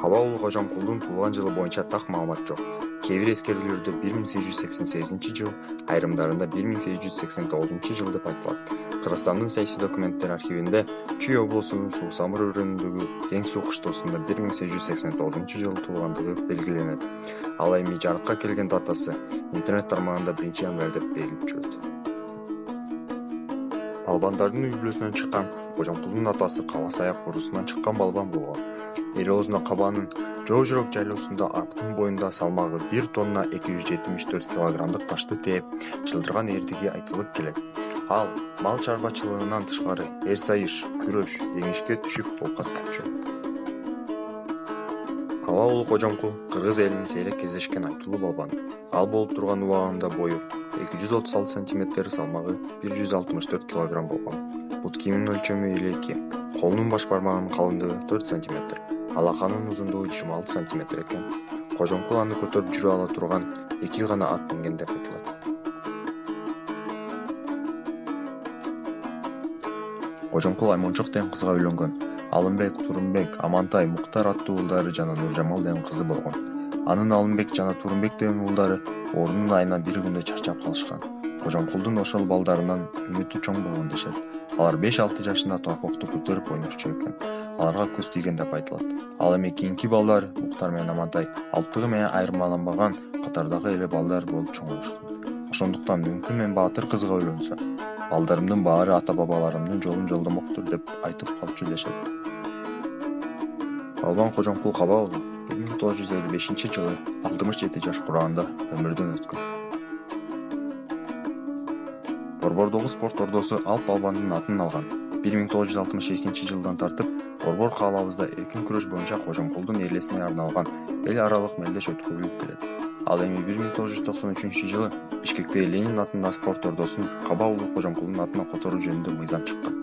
Каба уулу Кожомкулдун туулган жылы боюнча так маалымат жок. Кээ бир эскерүүлөрдө 1888 жыл, айрымдарында 1889 жыл деп айтылат. Кыргызстандын саясий документтер архивинде Чүй облусунун Суу-Самыр өрөөнүндөгү Кең Суу кыштоосунда 1889 жылы туулгандыгы белгиленет. Ал эми жарыкка келген датасы интернет тармагында 1-январь деп берилип жүрөт. Балбандардын үй бүлөсүнөн чыккан Кожомкулдун атасы Каба Саяк урусунан чыккан балбан болгон. Эл оозуна Кабанын Жоо Жүрөк жайлоосунда арктын боюнда салмагы 1 тонна 274 килограммдык ташты тээп, чылдырган эрдиги айтылып келет. Ал мал чарбачылыгынан тышкары эр сайыш, күрөш, жеңишке түшүп оокаттанчу. Каба уулу Кожомкул кыргыз элинин сейрек кездешкен айтылуу балбаны. Ал болуп турган убагында бою 236 см, салмагы 164 кг болгон. Бут кийиминин өлчөмү 52, колунун баш бармагынын калыңдыгы 4 см, алаканын узундугу 26 см экен. Кожомкул аны көтөрүп жүрө ала турган 2 гана ат минген деп айтылат. Кожомкул Аймончок деген кызга үйлөнгөн. Алымбек, Турунбек, Амантай, Муктар аттуу уулдары жана Нуржамал деген кызы болгон. Анын Алымбек жана Турунбек деген уулдары ордунун айына бир күндө чарчап калышкан. Кожомкулдун ошол балдарынан үмүтү чоң болгон дешет. Алар 5-6 жашында топокту көтөрүп ойношчу экен. Аларга көз тийген деп айтылат. Ал эми кийинки балдар Муктар менен Амантай алптыгы менен айырмаланбаган катардагы эле балдар болуп чоңоюшкан. Ошондуктан мүмкүн мен баатыр кызга үйлөнсөм, балдарымдын баары ата-бабаларымдын жолун жолдомоктур деп айтып калчу дешет. Балбан Кожомкул Каба уулу 1955 жылы 67 жаш курагында өмүрдөн өткөн. Борбордогу спорт ордосу Алп балбандын атын алган. 1962 жылдан тартып Борбор каалабызда эркин күрөш боюнча Кожомкулдун элесине арналган эл аралык мелдеш өткөрүлүп келет. Ал эми 1993 жылы Бишкекте Ленин атындагы спорт ордосун Каба уулу Кожомкулдун атына которуу жөнүндө мыйзам чыккан.